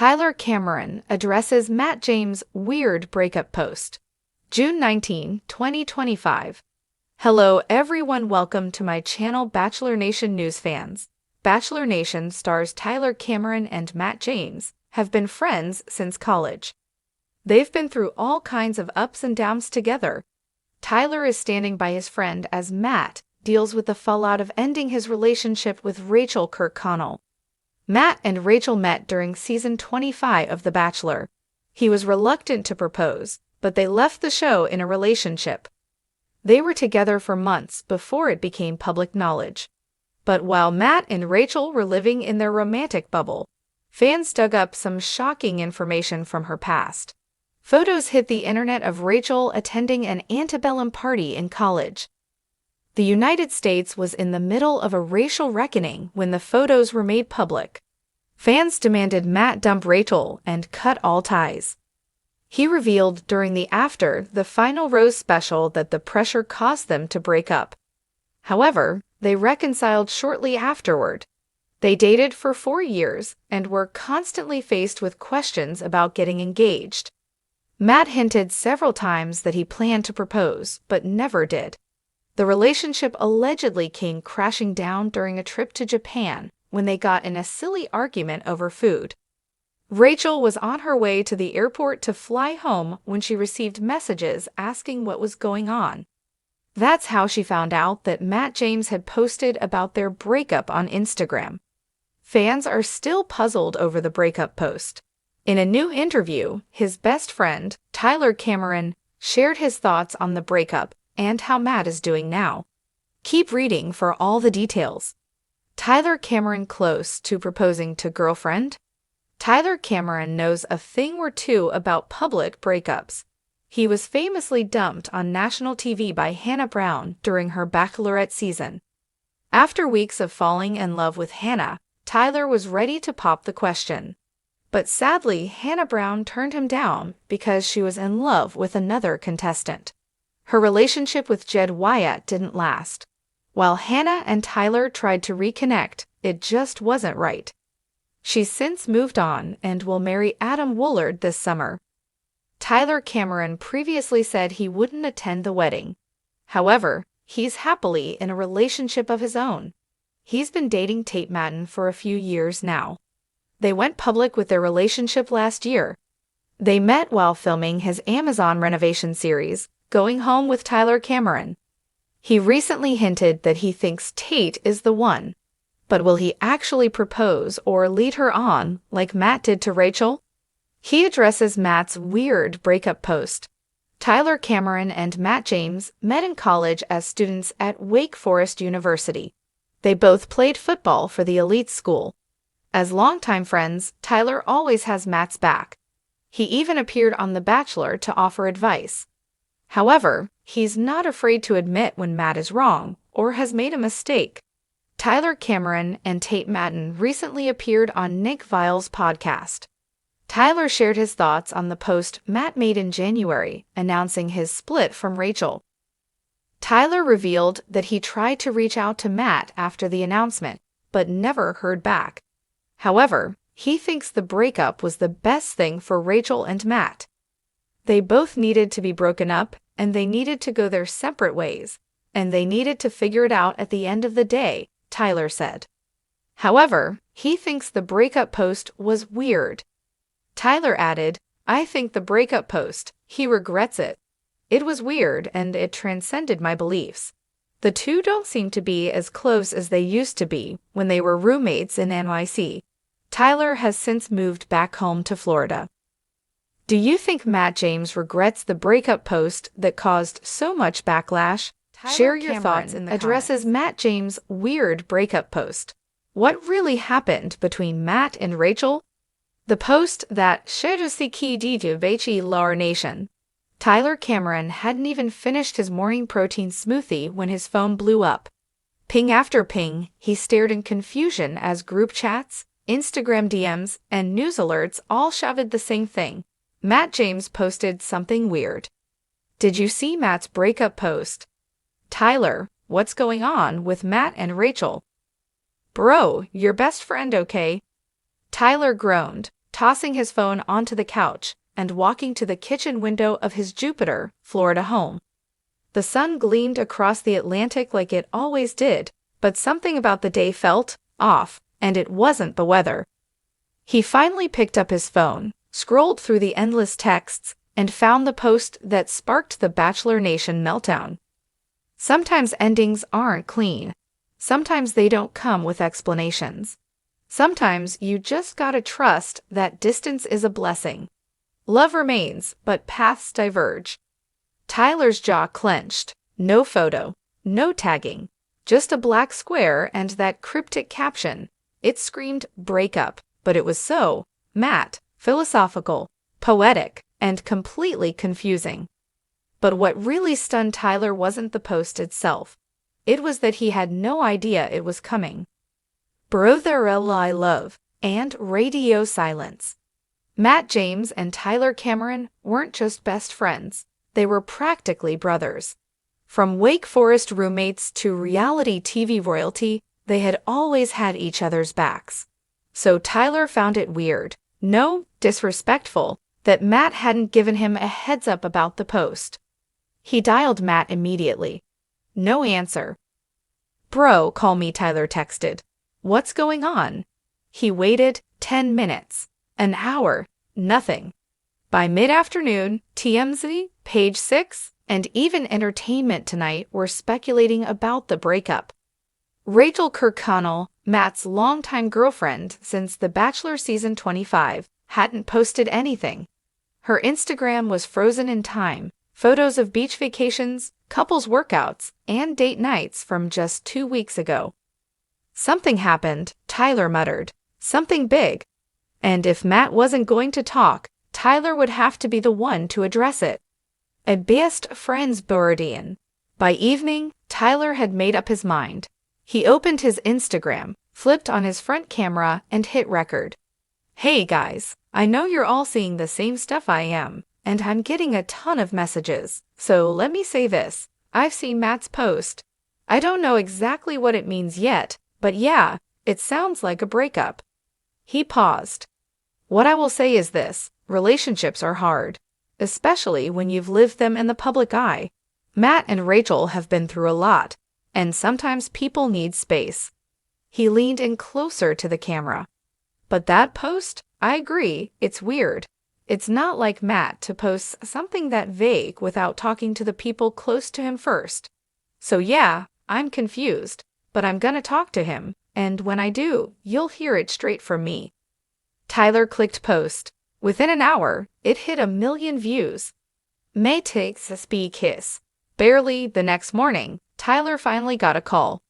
Tyler Cameron addresses Matt James' weird breakup post. June 19, 2025. Hello everyone, welcome to my channel Bachelor Nation News fans. Bachelor Nation stars Tyler Cameron and Matt James have been friends since college. They've been through all kinds of ups and downs together. Tyler is standing by his friend as Matt deals with the fallout of ending his relationship with Rachael Kirkconnell. Matt and Rachael met during season 25 of The Bachelor. He was reluctant to propose, but they left the show in a relationship. They were together for months before it became public knowledge. But while Matt and Rachael were living in their romantic bubble, fans dug up some shocking information from her past. Photos hit the internet of Rachael attending an antebellum party in college. The United States was in the middle of a racial reckoning when the photos were made public. Fans demanded Matt dump Rachael and cut all ties. He revealed during the After the Final Rose special that the pressure caused them to break up. However, they reconciled shortly afterward. They dated for 4 years and were constantly faced with questions about getting engaged. Matt hinted several times that he planned to propose, but never did. The relationship allegedly came crashing down during a trip to Japan when they got in a silly argument over food. Rachael was on her way to the airport to fly home when she received messages asking what was going on. That's how she found out that Matt James had posted about their breakup on Instagram. Fans are still puzzled over the breakup post. In a new interview, his best friend, Tyler Cameron, shared his thoughts on the breakup and how Matt is doing now. Keep reading for all the details. Tyler Cameron close to proposing to girlfriend? Tyler Cameron knows a thing or two about public breakups. He was famously dumped on national TV by Hannah Brown during her Bachelorette season. After weeks of falling in love with Hannah, Tyler was ready to pop the question. But sadly, Hannah Brown turned him down because she was in love with another contestant. Her relationship with Jed Wyatt didn't last. While Hannah and Tyler tried to reconnect, it just wasn't right. She's since moved on and will marry Adam Woolard this summer. Tyler Cameron previously said he wouldn't attend the wedding. However, he's happily in a relationship of his own. He's been dating Tate Madden for a few years now. They went public with their relationship last year. They met while filming his Amazon renovation series, Going Home with Tyler Cameron. He recently hinted that he thinks Tate is the one. But will he actually propose or lead her on like Matt did to Rachael? He addresses Matt's weird breakup post. Tyler Cameron and Matt James met in college as students at Wake Forest University. They both played football for the elite school. As longtime friends, Tyler always has Matt's back. He even appeared on The Bachelor to offer advice. However, he's not afraid to admit when Matt is wrong or has made a mistake. Tyler Cameron and Tate Madden recently appeared on Nick Viall's podcast. Tyler shared his thoughts on the post Matt made in January, announcing his split from Rachael. Tyler revealed that he tried to reach out to Matt after the announcement, but never heard back. However, he thinks the breakup was the best thing for Rachael and Matt. They both needed to be broken up, and they needed to go their separate ways, and they needed to figure it out at the end of the day, Tyler said. However, he thinks the breakup post was weird. Tyler added, "I think the breakup post, he regrets it. It was weird and it transcended my beliefs. The two don't seem to be as close as they used to be when they were roommates in NYC. Tyler has since moved back home to Florida." Do you think Matt James regrets the breakup post that caused so much backlash? Share your thoughts in the comments. Addresses Matt James' weird breakup post. What really happened between Matt and Rachael? The post that shares the key to Bachelor Nation. Tyler Cameron hadn't even finished his morning protein smoothie when his phone blew up. Ping after ping, he stared in confusion as group chats, Instagram DMs, and news alerts all shouted the same thing. Matt James posted something weird. Did you see Matt's breakup post? Tyler, what's going on with Matt and Rachael? Bro, your best friend okay? Tyler groaned. tossing his phone onto the couch and walking to the kitchen window of his Jupiter, Florida home. The sun gleamed across the Atlantic like it always did, but something about the day felt off, and it wasn't the weather. He finally picked up his phone, scrolled through the endless texts, and found the post that sparked the Bachelor Nation meltdown. Sometimes endings aren't clean. Sometimes they don't come with explanations. Sometimes you just gotta trust that distance is a blessing. Love remains, but paths diverge. Tyler's jaw clenched. No photo, no tagging, just a black square and that cryptic caption. It screamed breakup, but it was so matte, philosophical, poetic, and completely confusing. But what really stunned Tyler wasn't the post itself. It was that he had no idea it was coming. Brother I love, and radio silence. Matt James and Tyler Cameron weren't just best friends, they were practically brothers. From Wake Forest roommates to reality TV royalty, they had always had each other's backs. So Tyler found it weird, no, disrespectful, that Matt hadn't given him a heads up about the post. He dialed Matt immediately. No answer. Bro, call me, Tyler texted. What's going on? He waited 10 minutes, an hour, nothing. By mid-afternoon, TMZ, Page 6, and even Entertainment Tonight were speculating about the breakup. Rachael Kirkconnell, Matt's longtime girlfriend since The Bachelor season 25, hadn't posted anything. Her Instagram was frozen in time, photos of beach vacations, couples workouts, and date nights from just 2 weeks ago. Something happened, Tyler muttered. Something big. And if Matt wasn't going to talk, Tyler would have to be the one to address it. A best friends Burdian. By evening, Tyler had made up his mind. He opened his Instagram, flipped on his front camera, and hit record. Hey guys, I know you're all seeing the same stuff I am, and I'm getting a ton of messages, so let me say this. I've seen Matt's post. I don't know exactly what it means yet, but yeah, it sounds like a breakup. He paused. What I will say is this, relationships are hard, especially when you've lived them in the public eye. Matt and Rachael have been through a lot, and sometimes people need space. He leaned in closer to the camera. But that post, I agree, it's weird. It's not like Matt to post something that vague without talking to the people close to him first. So yeah, I'm confused, but I'm gonna talk to him, and when I do, you'll hear it straight from me. Tyler clicked post. Within an hour, it hit 1 million views. May takes a speed kiss. Barely the next morning, Tyler finally got a call.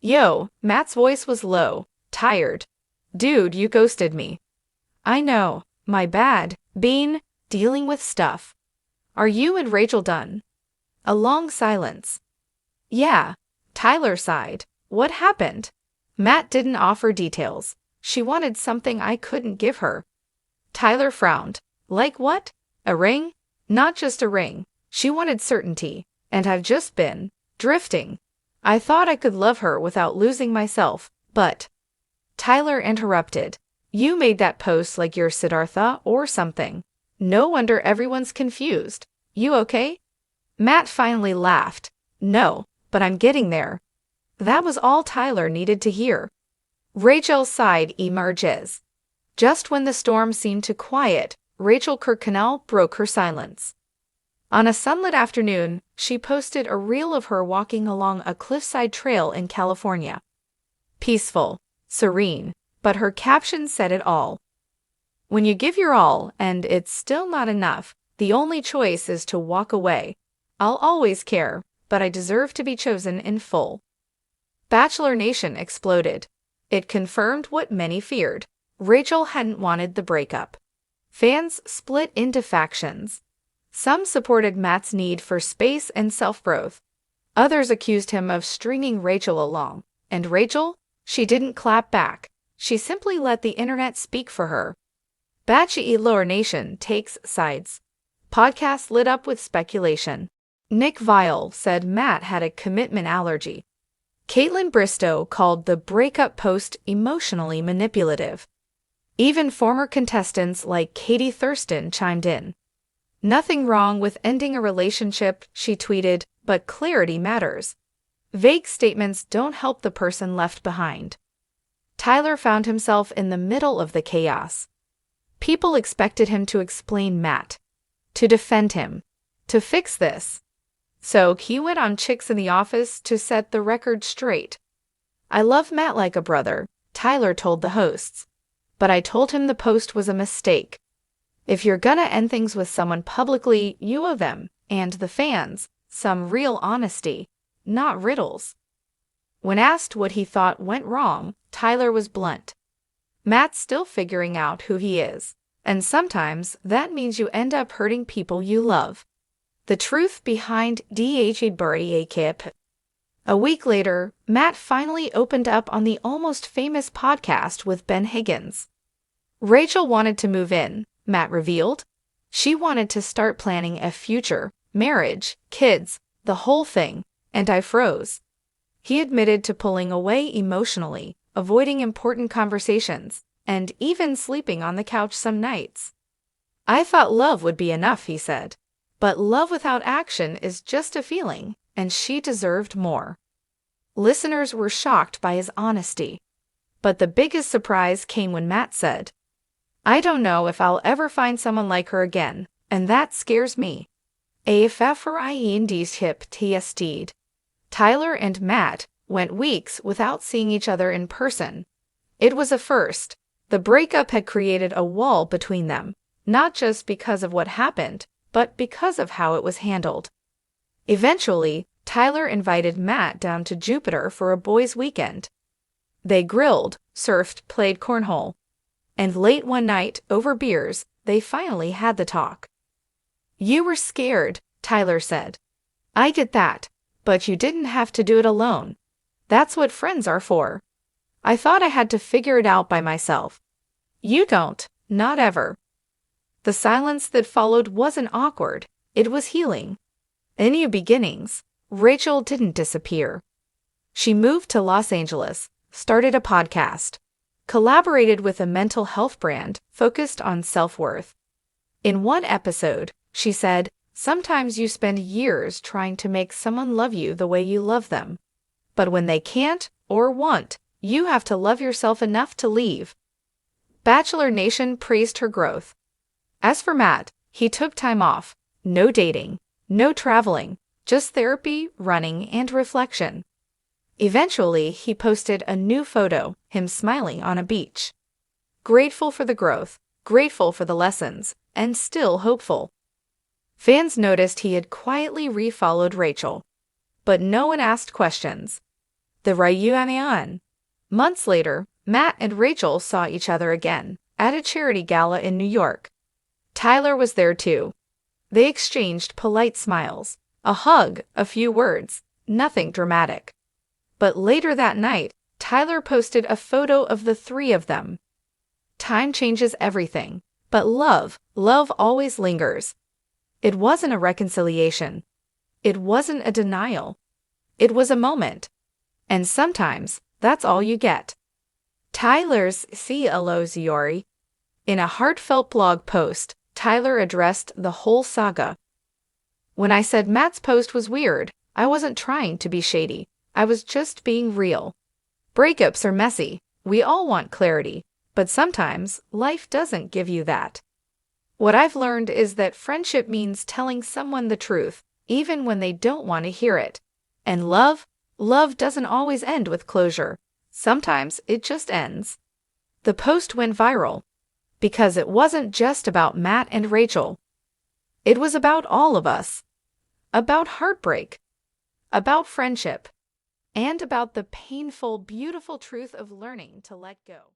Yo, Matt's voice was low, tired. Dude, you ghosted me. I know, my bad, been dealing with stuff. Are you and Rachael done? A long silence. Yeah, Tyler sighed. What happened? Matt didn't offer details. She wanted something I couldn't give her. Tyler frowned. Like what? A ring? Not just a ring. She wanted certainty, and I've just been drifting. I thought I could love her without losing myself, but... Tyler interrupted. You made that post like you're Siddhartha or something. No wonder everyone's confused. You okay? Matt finally laughed. No, but I'm getting there. That was all Tyler needed to hear. Rachael's side emerges. Just when the storm seemed to quiet, Rachael Kirkconnell broke her silence. On a sunlit afternoon, she posted a reel of her walking along a cliffside trail in California. Peaceful, serene, but her caption said it all. When you give your all and it's still not enough, the only choice is to walk away. I'll always care, but I deserve to be chosen in full. Bachelor Nation exploded. It confirmed what many feared. Rachael hadn't wanted the breakup. Fans split into factions. Some supported Matt's need for space and self-growth. Others accused him of stringing Rachael along. And Rachael? She didn't clap back. She simply let the internet speak for her. Bachelor Nation takes sides. Podcast lit up with speculation. Nick Viall said Matt had a commitment allergy. Caitlin Bristow called the breakup post emotionally manipulative. Even former contestants like Katie Thurston chimed in. "Nothing wrong with ending a relationship," she tweeted, "but clarity matters. Vague statements don't help the person left behind." Tyler found himself in the middle of the chaos. People expected him to explain Matt, to defend him, to fix this. So he went on Chicks in the Office to set the record straight. "I love Matt like a brother," Tyler told the hosts, "but I told him the post was a mistake. If you're gonna end things with someone publicly, you owe them, and the fans, some real honesty, not riddles." When asked what he thought went wrong, Tyler was blunt. "Matt's still figuring out who he is, and sometimes that means you end up hurting people you love. The truth behind Breakup." A week later, Matt finally opened up on the Almost Famous podcast with Ben Higgins. Rachael wanted to move in, Matt revealed. She wanted to start planning a future, marriage, kids, the whole thing, and I froze. He admitted to pulling away emotionally, avoiding important conversations, and even sleeping on the couch some nights. "I thought love would be enough," he said. "But love without action is just a feeling, and she deserved more." Listeners were shocked by his honesty. But the biggest surprise came when Matt said, "I don't know if I'll ever find someone like her again, and that scares me." AFFRIND's Tyler and Matt went weeks without seeing each other in person. It was a first. The breakup had created a wall between them, not just because of what happened, but because of how it was handled. Eventually, Tyler invited Matt down to Jupiter for a boys' weekend. They grilled, surfed, played cornhole. And late one night, over beers, they finally had the talk. "You were scared," Tyler said. "I get that, but you didn't have to do it alone. That's what friends are for. I thought I had to figure it out by myself. You don't, not ever." The silence that followed wasn't awkward, it was healing. In new beginnings, Rachael didn't disappear. She moved to Los Angeles, started a podcast, collaborated with a mental health brand focused on self-worth. In one episode, she said, "Sometimes you spend years trying to make someone love you the way you love them. But when they can't or won't, you have to love yourself enough to leave." Bachelor Nation praised her growth. As for Matt, he took time off. No dating, no traveling, just therapy, running, and reflection. Eventually, he posted a new photo, him smiling on a beach. Grateful for the growth, grateful for the lessons, and still hopeful. Fans noticed he had quietly refollowed Rachael. But no one asked questions. The reunion. Months later, Matt and Rachael saw each other again, at a charity gala in New York. Tyler was there too. They exchanged polite smiles, a hug, a few words, nothing dramatic. But later that night, Tyler posted a photo of the three of them. Time changes everything, but love always lingers. It wasn't a reconciliation. It wasn't a denial. It was a moment. And sometimes, that's all you get. Tyler's Ziori. In a heartfelt blog post, Tyler addressed the whole saga. "When I said Matt's post was weird, I wasn't trying to be shady. I was just being real. Breakups are messy. We all want clarity, but sometimes life doesn't give you that. What I've learned is that friendship means telling someone the truth, even when they don't want to hear it. And love doesn't always end with closure. Sometimes it just ends." The post went viral because it wasn't just about Matt and Rachael. It was about all of us. About heartbreak. About friendship. And about the painful, beautiful truth of learning to let go.